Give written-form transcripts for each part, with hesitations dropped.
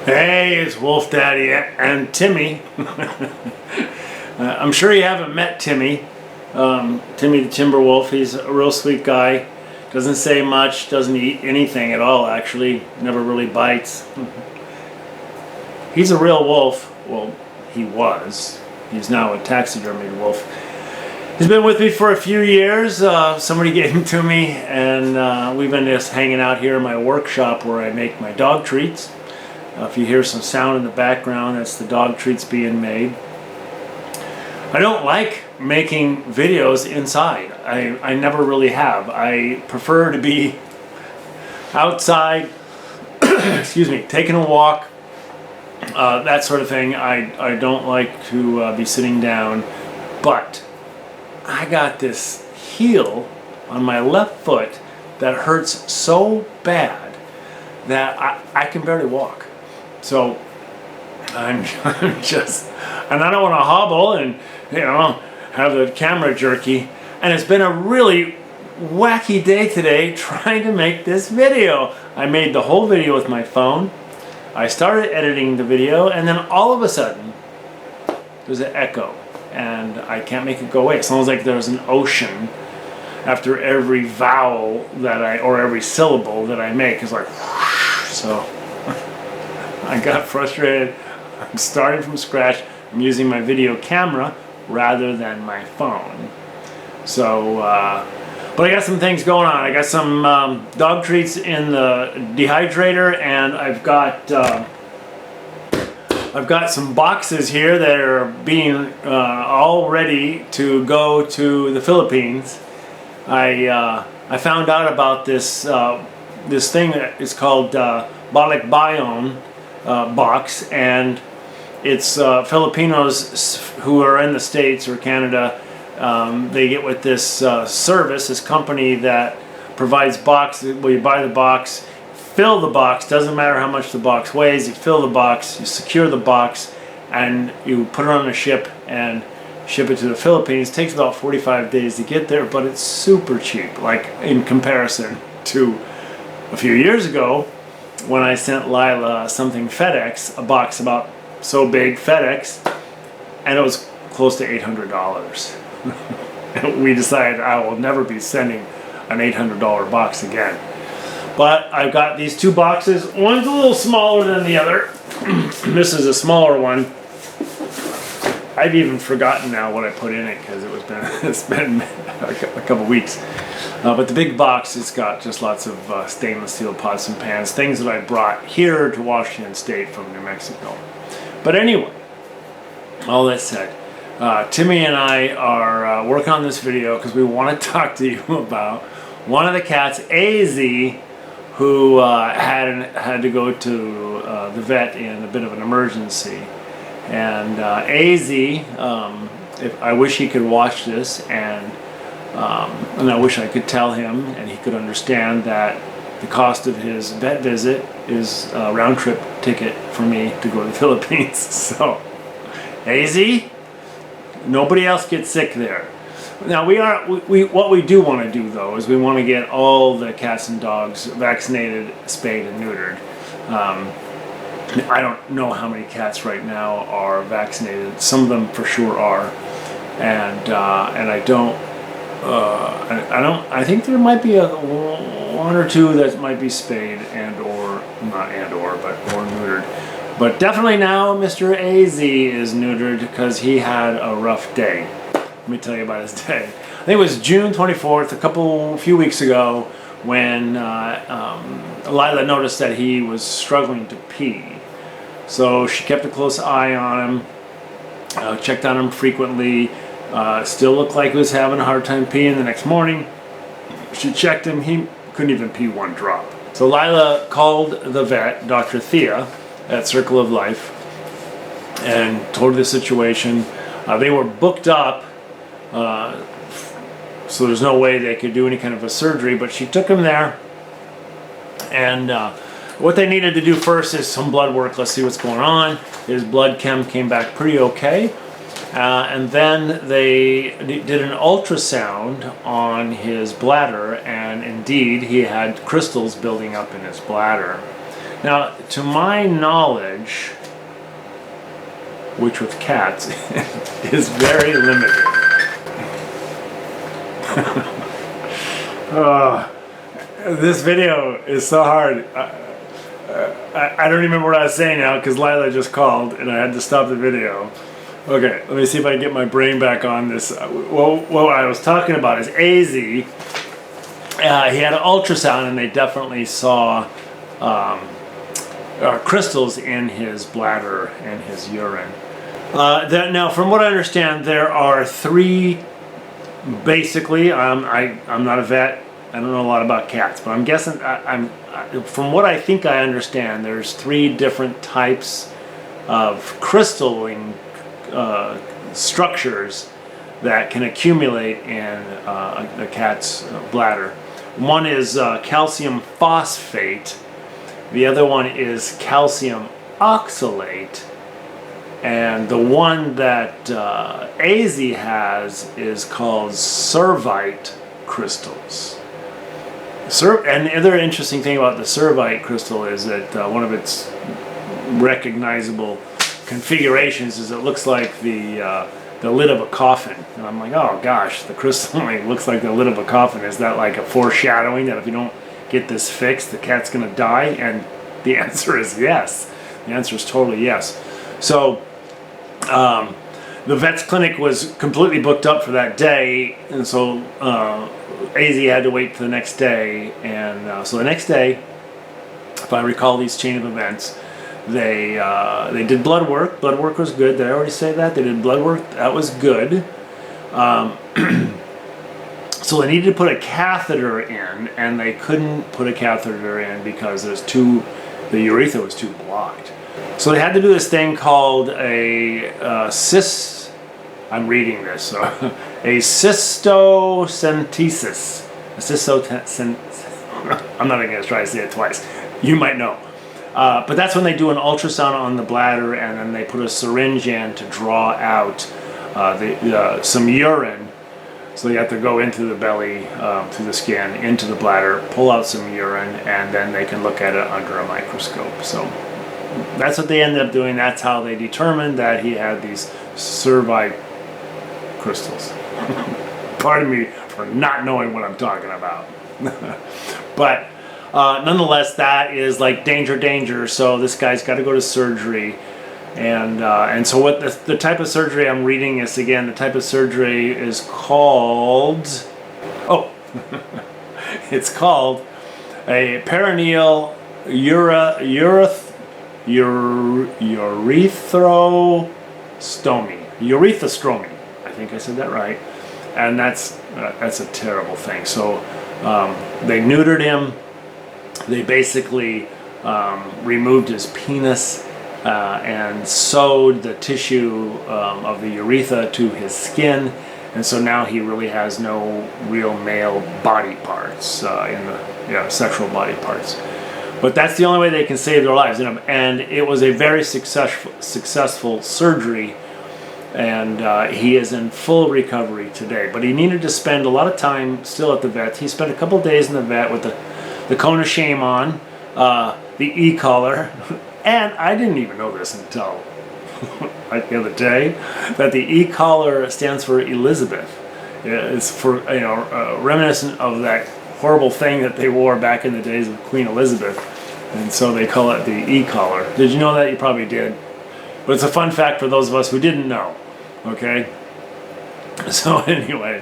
Hey, it's Wolf Daddy and Timmy. I'm sure you haven't met Timmy. Timmy the Timberwolf. He's a real sweet guy. Doesn't say much, doesn't eat anything at all actually. Never really bites. He's a real wolf. Well, he was. He's now a taxidermy wolf. He's been with me for a few years. Somebody gave him to me, and we've been just hanging out here in my workshop where I make my dog treats. If you hear some sound in the background, that's the dog treats being made. I don't like making videos inside. I never really have. I prefer to be outside, excuse me, taking a walk, that sort of thing. I don't like to be sitting down, but I got this heel on my left foot that hurts so bad that I can barely walk. So I'm just, and I don't want to hobble and, you know, have the camera jerky. And it's been a really wacky day today trying to make this video. I made the whole video with my phone. I started editing the video, and then all of a sudden there's an echo, and I can't make it go away. It sounds like there's an ocean after every vowel that or every syllable that I make. It's like whoosh. So I got frustrated. I'm starting from scratch. I'm using my video camera rather than my phone. So, but I got some things going on. I got some dog treats in the dehydrator, and I've got some boxes here that are being all ready to go to the Philippines. I found out about this this thing that is called balikbayan box, and it's Filipinos who are in the States or Canada. They get with this service, this company that provides boxes. Well, you buy the box, fill the box, doesn't matter how much the box weighs, you fill the box, you secure the box, and you put it on a ship and ship it to the Philippines. It takes about 45 days to get there, but it's super cheap, like in comparison to a few years ago when I sent Laila something FedEx, a box about so big, FedEx, and it was close to $800. We decided I will never be sending an $800 box again. But I've got these two boxes. One's a little smaller than the other. This is a smaller one. I've even forgotten now what I put in it because it's been a couple weeks. But the big box, it's got just lots of stainless steel pots and pans, things that I brought here to Washington State from New Mexico. But anyway, all that said, Timmy and I are working on this video because we want to talk to you about one of the cats, AZ, who had to go to the vet in a bit of an emergency. And AZ, I wish he could watch this, and I wish I could tell him and he could understand that the cost of his vet visit is a round-trip ticket for me to go to the Philippines. So, AZ, nobody else gets sick there. Now what we do want to do though is we want to get all the cats and dogs vaccinated, spayed, and neutered. I don't know how many cats right now are vaccinated. Some of them for sure are, and I think there might be one or two that might be spayed or neutered. But definitely now Mr. AZ is neutered because he had a rough day. Let me tell you about his day. I think it was June 24th, a few weeks ago, when Laila noticed that he was struggling to pee. So she kept a close eye on him, checked on him frequently, still looked like he was having a hard time peeing. The next morning, she checked him, he couldn't even pee one drop. So Laila called the vet, Dr. Thea, at Circle of Life, and told her the situation. They were booked up, so there's no way they could do any kind of a surgery, but she took him there, and what they needed to do first is some blood work. Let's see what's going on. His blood chem came back pretty okay, and then they did an ultrasound on his bladder, and indeed he had crystals building up in his bladder. Now, to my knowledge, which with cats is very limited. This video is so hard. I don't remember what I was saying now because Laila just called and I had to stop the video. Okay, let me see if I can get my brain back on this. Well, what I was talking about is AZ. He had an ultrasound and they definitely saw crystals in his bladder and his urine. Now, from what I understand, there are three. Basically, I'm not a vet. I don't know a lot about cats, but I'm guessing. From what I think I understand, there's three different types of crystalline structures that can accumulate in a cat's bladder. One is calcium phosphate. The other one is calcium oxalate. And the one that AZ has is called cervite crystals. And the other interesting thing about the cervite crystal is that one of its recognizable configurations is it looks like the lid of a coffin. And I'm like, oh gosh, the crystalline looks like the lid of a coffin. Is that like a foreshadowing that if you don't get this fixed, the cat's going to die? And the answer is yes. The answer is totally yes. So the vet's clinic was completely booked up for that day, and so AZ had to wait for the next day. And so the next day, if I recall these chain of events, they did blood work. Blood work was good. Did I already say that? They did blood work. That was good. So they needed to put a catheter in, and they couldn't put a catheter in because the urethra was too blocked. So they had to do this thing called a I'm reading this, so a cystocentesis. I'm not even going to try to say it twice. You might know. But that's when they do an ultrasound on the bladder, and then they put a syringe in to draw out some urine. So you have to go into the belly, through the skin, into the bladder, pull out some urine, and then they can look at it under a microscope. So that's what they ended up doing. That's how they determined that he had these cervite crystals. Pardon me for not knowing what I'm talking about. But nonetheless, that is like danger. So this guy's got to go to surgery. And so what the type of surgery I'm reading is, again, the type of surgery is called, it's called a perineal urethrostomy. I think I said that right. And that's a terrible thing. So they neutered him. They basically removed his penis and sewed the tissue of the urethra to his skin, and so now he really has no real male body parts sexual body parts. But that's the only way they can save their lives. And it was a very successful surgery, and he is in full recovery today. But he needed to spend a lot of time still at the vet. He spent a couple days in the vet with the cone of shame on, the e-collar. And I didn't even know this until like the other day, that the e-collar stands for Elizabeth. It's for, reminiscent of that horrible thing that they wore back in the days of Queen Elizabeth. And so they call it the e-collar. Did you know that? You probably did. But it's a fun fact for those of us who didn't know. Okay? So anyway,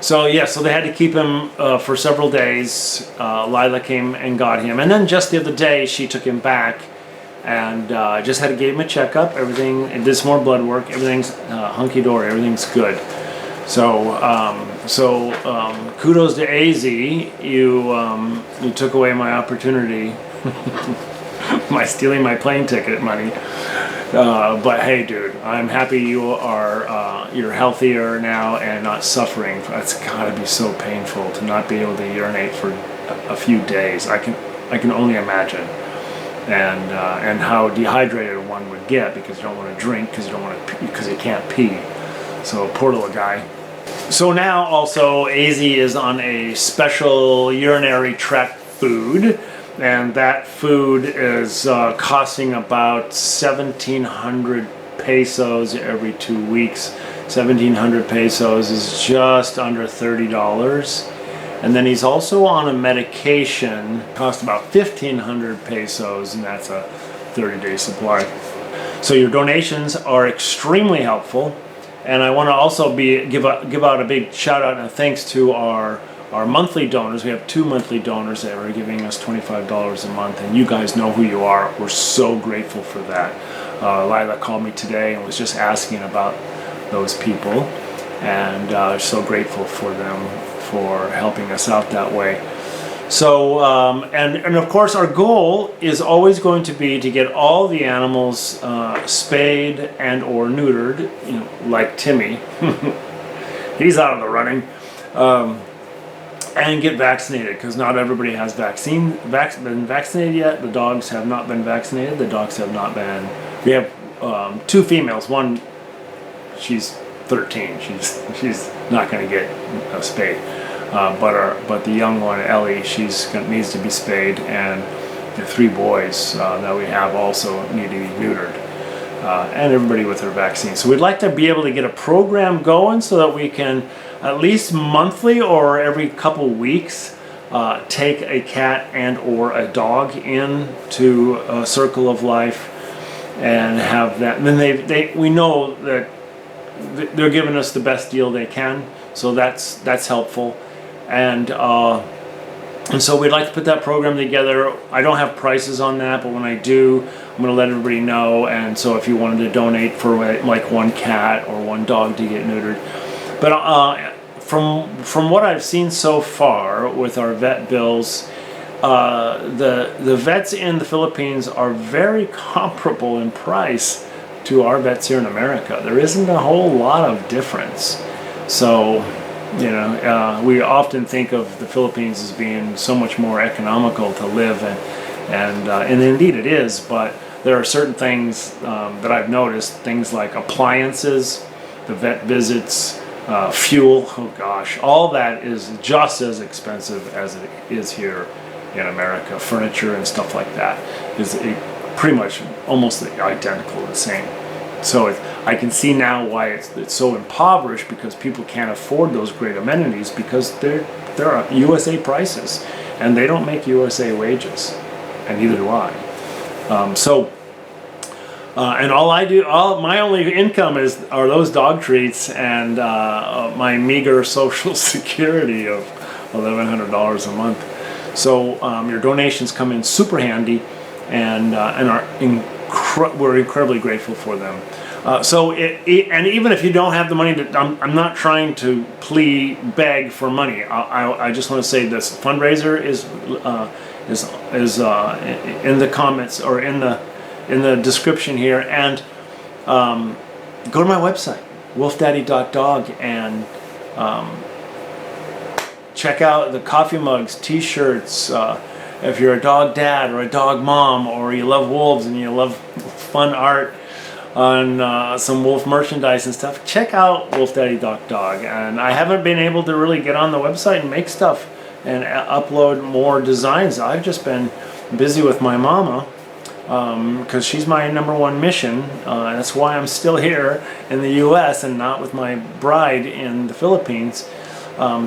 so they had to keep him for several days. Laila came and got him, and then just the other day she took him back and just had to give him a checkup. Everything, and did some more blood work. Everything's hunky dory. Everything's good. So kudos to AZ. You took away my opportunity by stealing my plane ticket money. But hey, dude, I'm happy you're healthier now and not suffering. It's gotta be so painful to not be able to urinate for a few days. I can only imagine, and how dehydrated one would get because you don't want to drink because you can't pee. So poor little guy. So now also AZ is on a special urinary tract food. and that food is costing about 1,700 pesos every 2 weeks. 1,700 pesos is just under $30. And then he's also on a medication, costs about 1,500 pesos, and that's a 30-day supply. So your donations are extremely helpful. And I want to also give out a big shout out and thanks to our monthly donors. We have 2 monthly donors that are giving us $25 a month, and you guys know who you are. We're so grateful for that. Laila called me today and was just asking about those people, and so grateful for them for helping us out that way. So, and of course our goal is always going to be to get all the animals spayed and or neutered, you know, like Timmy. He's out of the running. And get vaccinated, because not everybody has been vaccinated yet. The dogs have not been vaccinated. The dogs have not been. We have 2 females. One, she's 13. She's not going to get spayed. But the young one, Ellie, needs to be spayed, and the 3 boys that we have also need to be neutered, and everybody with their vaccine. So we'd like to be able to get a program going so that we can at least monthly or every couple weeks take a cat and or a dog into a circle of life and have that. And then we know that they're giving us the best deal they can, so that's helpful. And so we'd like to put that program together. I don't have prices on that, but when I do, I'm going to let everybody know. And so if you wanted to donate for like 1 cat or 1 dog to get neutered. But from what I've seen so far with our vet bills, the vets in the Philippines are very comparable in price to our vets here in America. There isn't a whole lot of difference. So, you know, we often think of the Philippines as being so much more economical to live, and indeed it is. But there are certain things that I've noticed, things like appliances, the vet visits, fuel, oh gosh, all that is just as expensive as it is here in America. Furniture and stuff like that is pretty much almost identical, the same. So I can see now why it's so impoverished, because people can't afford those great amenities, because they're USA prices, and they don't make USA wages, and neither do I. And my only income are those dog treats and my meager Social Security of $1,100 a month. So your donations come in super handy, and we're incredibly grateful for them. And even if you don't have the money, I'm not trying to beg for money. I just want to say this fundraiser is in the comments or in the description here, and go to my website, wolfdaddy.dog, and check out the coffee mugs, t-shirts. If you're a dog dad or a dog mom, or you love wolves and you love fun art on some wolf merchandise and stuff, check out wolfdaddy.dog. And I haven't been able to really get on the website and make stuff and upload more designs. I've just been busy with my mama, because she's my #1 mission. That's why I'm still here in the US and not with my bride in the Philippines.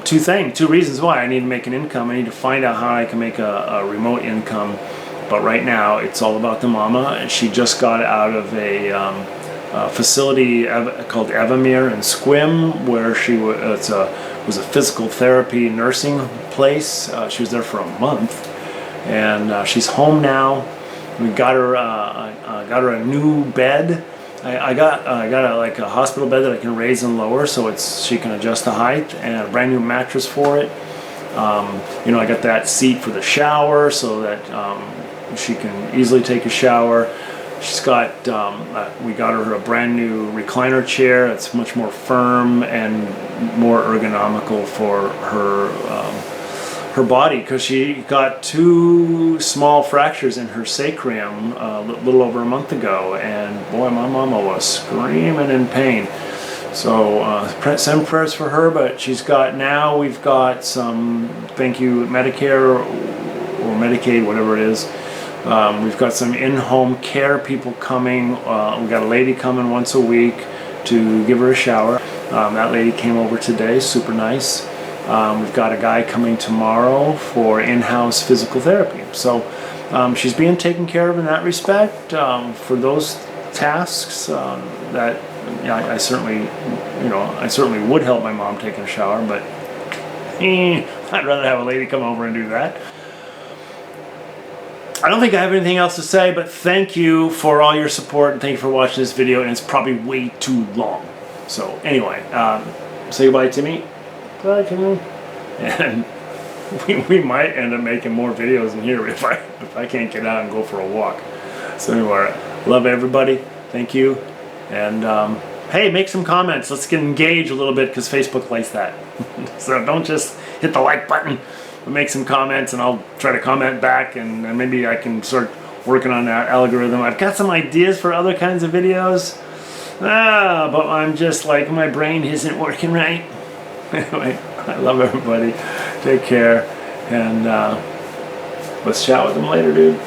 Two reasons why. I need to make an income. I need to find out how I can make a remote income. But right now it's all about the mama, and she just got out of a facility called Evamere in Squim, where she was a physical therapy nursing place. She was there for a month, and she's home now. We got her a new bed. I got a hospital bed that I can raise and lower, so she can adjust the height, and a brand new mattress for it. I got that seat for the shower so that she can easily take a shower. We got her a brand new recliner chair that's much more firm and more ergonomical for her body, because she got 2 small fractures in her sacrum a little over a month ago, and boy, my mama was screaming in pain. So send prayers for her. But we've got some, thank you, Medicare or Medicaid, whatever it is. We've got some in-home care people coming. We've got a lady coming once a week to give her a shower. That lady came over today, super nice. We've got a guy coming tomorrow for in-house physical therapy. So she's being taken care of in that respect. For those tasks that I certainly, I certainly would help my mom taking a shower, but I'd rather have a lady come over and do that. I don't think I have anything else to say, but thank you for all your support and thank you for watching this video, and it's probably way too long. So anyway, say goodbye to me. Bye to me. And we might end up making more videos in here if I can't get out and go for a walk. So anyway, love everybody. Thank you. And hey, make some comments. Let's get engaged a little bit because Facebook likes that. So don't just hit the like button. Make some comments and I'll try to comment back, and maybe I can start working on that algorithm. I've got some ideas for other kinds of videos, but I'm just like, my brain isn't working right. Anyway, I love everybody. Take care, and let's chat with them later, dude.